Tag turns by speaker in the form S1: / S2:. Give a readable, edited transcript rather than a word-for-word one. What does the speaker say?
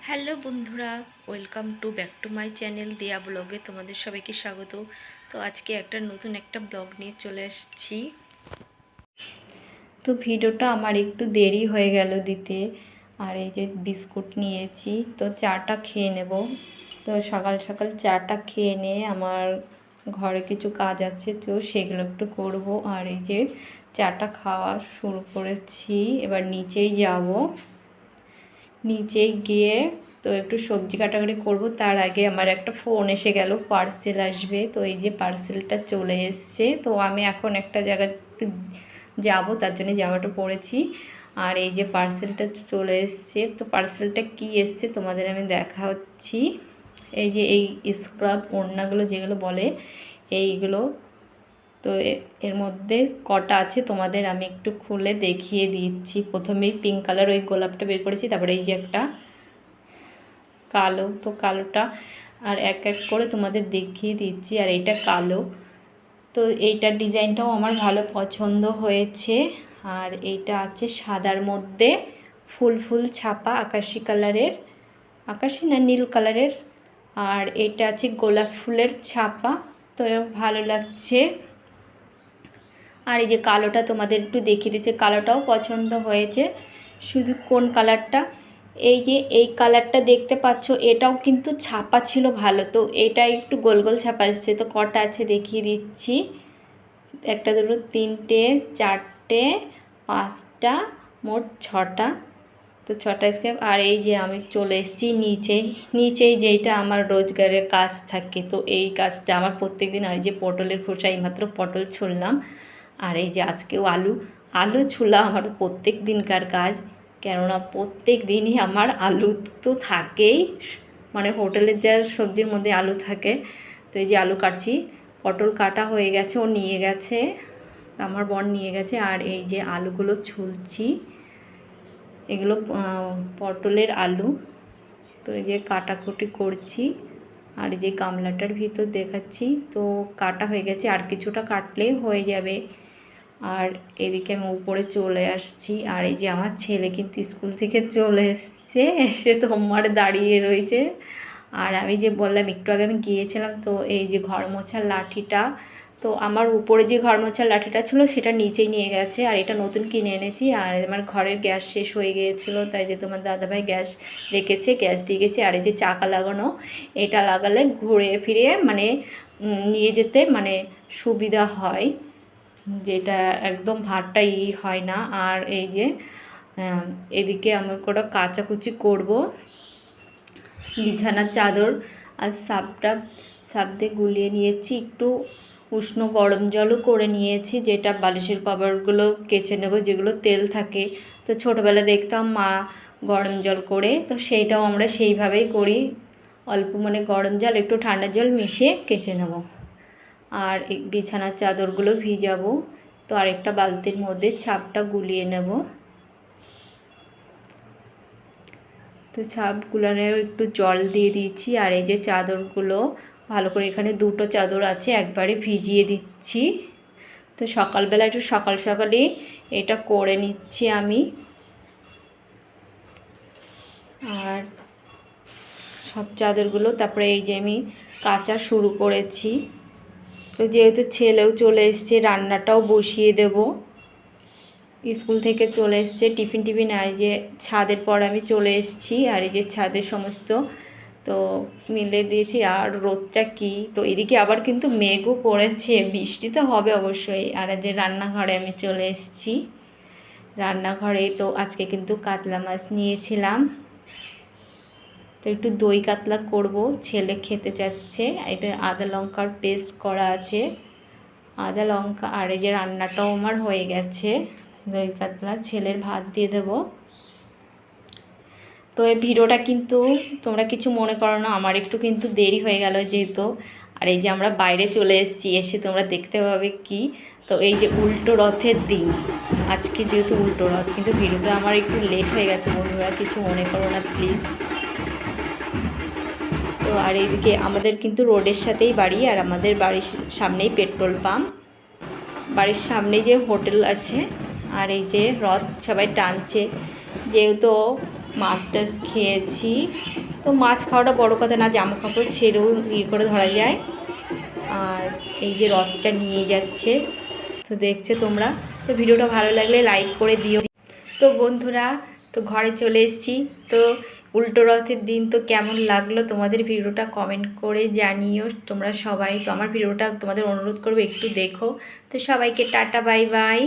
S1: Hello বন্ধুরা, welcome back to my channel দিয়া ব্লগে তোমাদের সবাইকে স্বাগত। তো আজকে নতুন একটা ব্লগ নিয়ে চলে এসেছি। তো ভিডিওটা আমার একটু দেরি হয়ে গেল দিতে। আর এই যে বিস্কুট নিয়েছি, তো চাটা খেয়ে নেব। তো সকাল সকাল চাটা খেয়ে নিয়ে আমার ঘরে কিছু কাজ আছে, তো সেগুলো একটু করব। আর এই যে চাটা খাওয়া শুরু করেছি, এবার নিচেই যাব। নিচে গিয়ে তো একটু সবজি কাটাকাটি করব। তার আগে আমার একটা ফোন এসে গেল, পার্সেল আসবে। তো এই যে পার্সেলটা চলে এসছে। তো আমি এখন একটা জায়গায় যাব, তার জন্য জামাটা পরেছি। আর এই যে পার্সেলটা চলে এসছে। তো পার্সেলটা কি এসছে তোমাদের আমি দেখাচ্ছি। এই যে এই স্ক্রাব ওড়নাগুলো যেগুলো বলে, এইগুলো। তো এর মধ্যে কটা আছে তোমাদের আমি একটু খুলে দেখিয়ে দিচ্ছি। প্রথমেই পিঙ্ক কালার ওই গোলাপটা বের করেছি, তারপরে এই যে একটা কালো, তো কালোটা আর এক এক করে তোমাদের দেখিয়ে দিচ্ছি। আর এইটা কালো, তো এইটার ডিজাইনটাও আমার ভালো পছন্দ হয়েছে। আর এইটা আছে সাদার মধ্যে ফুল ফুল ছাপা, আকাশি কালারের, আকাশি না নীল কালারের। আর এটা আছে গোলাপ ফুলের ছাপা, তো ভালো লাগছে। আর এই যে কালোটা তোমাদের একটু দেখিয়ে দিচ্ছে, কালোটাও পছন্দ হয়েছে। শুধু কোন কালারটা, এই যে এই কালারটা দেখতে পাচ্ছ, এটাও কিন্তু ছাপা ছিল ভালো। তো এটা একটু গোল গোল ছাপা এসছে। তো কটা আছে দেখিয়ে দিচ্ছি, একটা দুটো তিনটে চারটে পাঁচটা, মোট ছটা। তো ছটা স্কেপ। আর এই যে আমি চলে এসেছি নিচেই যেইটা আমার রোজগারের কাজ থাকে। তো এই কাজটা আমার প্রত্যেক দিন। আর যে পটলের খোসা, এইমাত্র পটল ছুললাম। আর এই যে আজকেও আলু ছুলা আমার প্রত্যেক দিনকার কাজ। কেননা প্রত্যেক দিনই আমার আলু তো থাকেই, মানে হোটেলের যা সবজির মধ্যে আলু থাকে। তো এই যে আলু কাটছি, পটল কাটা হয়ে গেছে, ও নিয়ে গেছে, আমার বোন নিয়ে গেছে। আর এই যে আলুগুলো ছুলছি, এগুলো পটলের আলু। তো এই যে কাটাকুটি করছি। আর এই যে গামলাটার ভিতর দেখাচ্ছি, তো কাটা হয়ে গেছে, আর কিছুটা কাটলেই হয়ে যাবে। আর এদিকে আমি উপরে চলে আসছি। আর এই যে আমার ছেলে কিন্তু স্কুল থেকে চলে এসছে, এসে তো আমার দাঁড়িয়ে রয়েছে। আর আমি যে বললাম একটু আগে আমি গিয়েছিলাম, তো এই যে ঘর মোছার লাঠিটা, তো আমার উপরে যে ঘর মোছার লাঠিটা ছিল সেটা নিচেই নিয়ে গেছে। আর এটা নতুন কিনে এনেছি। আর আমার ঘরের গ্যাস শেষ হয়ে গিয়েছিলো, তাই যে তোমার দাদাভাই গ্যাস রেখেছে, গ্যাস দিয়ে গেছে। আর এই যে চাকা লাগানো, এটা লাগালে ঘুরে ফিরে মানে নিয়ে যেতে মানে সুবিধা হয়, যেটা একদম ভারটা হয় না। আর এই যে এদিকে আমার কটা কাচাকুচি করব, বিছানার চাদর আর সাপ দিয়ে গুলিয়ে নিয়েছি, একটু উষ্ণ গরম জলও করে নিয়েছি, যেটা বালিশের কভারগুলো কেচে নেব, যেগুলো তেল থাকে। তো ছোটোবেলা দেখতাম মা গরম জল করে, তো সেইটাও আমরা সেইভাবেই করি, অল্প মানে গরম জল একটু ঠান্ডা জল মিশিয়ে কেচে নেব। আর এই বিছানার চাদরগুলো ভিজাবো, তো আরেকটা বালতির মধ্যে ছাপটা গুলিয়ে নেব। তো ছাপগুলোরও একটু জল দিয়ে দিচ্ছি। আর এই যে চাদরগুলো ভালো করে, এখানে দুটো চাদর আছে, একবারে ভিজিয়ে দিচ্ছি। তো সকালবেলা একটু সকালই এটা করে নিচ্ছি আমি। আর সব চাদরগুলো তারপরে এই যে আমি কাচা শুরু করেছি। তো যেহেতু ছেলেও চলে এসছে, রান্নাটাও বসিয়ে দেব। স্কুল থেকে চলে এসছে, টিফিন আর যে ছাদের পর আমি চলে এসেছি। আর এই যে ছাদের সমস্ত তো মিলে দিয়েছি। আর রোদটা কি, তো এদিকে আবার কিন্তু মেঘও পড়েছে, বৃষ্টি তো হবে অবশ্যই। আর যে রান্নাঘরে আমি চলে এসেছি, রান্নাঘরে তো আজকে কিন্তু কাতলা মাছ নিয়েছিলাম। তো একটু দই কাতলা করব, ছেলে খেতে চাচ্ছে। এটা আদা লঙ্কার পেস্ট করা আছে, আদা লঙ্কা। আর এই যে রান্নাটাও আমার হয়ে গেছে, দই কাতলা, ছেলের ভাত দিয়ে দেবো। তো এই ভিডিওটা কিন্তু তোমরা কিছু মনে করো না, আমার একটু কিন্তু দেরি হয়ে গেল যেহেতু। আর এই যে আমরা বাইরে চলে এসেছি, এসে তোমরা দেখতে পাবে কি, তো এই যে উল্টো রথের দিন, আজকে যেহেতু উল্টো রথ, কিন্তু ভিডিওটা আমার একটু লেট হয়ে গেছে বন্ধুরা, কিছু মনে করো না প্লিজ। তো আর এইদিকে আমাদের কিন্তু রোডের সাথেই বাড়ি, আর আমাদের বাড়ির সামনেই পেট্রোল পাম্প, বাড়ির সামনে যে হোটেল আছে। আর এই যে রথ সবাই টানছে, যেহেতু মাছ টাছ খেয়েছি। তো মাছ খাওয়াটা বড় কথা না, জামা কাপড় ছেড়েও করে ধরা যায়। আর এই যে রথটা নিয়ে যাচ্ছে, তো দেখছো তোমরা। তো ভিডিওটা ভালো লাগলে লাইক করে দিও। তো বন্ধুরা, তো ঘরে চলে এসেছি। তো উল্টো রথের দিন তো কেমন লাগলো তোমাদের ভিডিওটা কমেন্ট করে জানিও তোমরা সবাই। তো আমার ভিডিওটা তোমাদের অনুরোধ করবো একটু দেখো। তো সবাইকে টাটা, বাই বাই।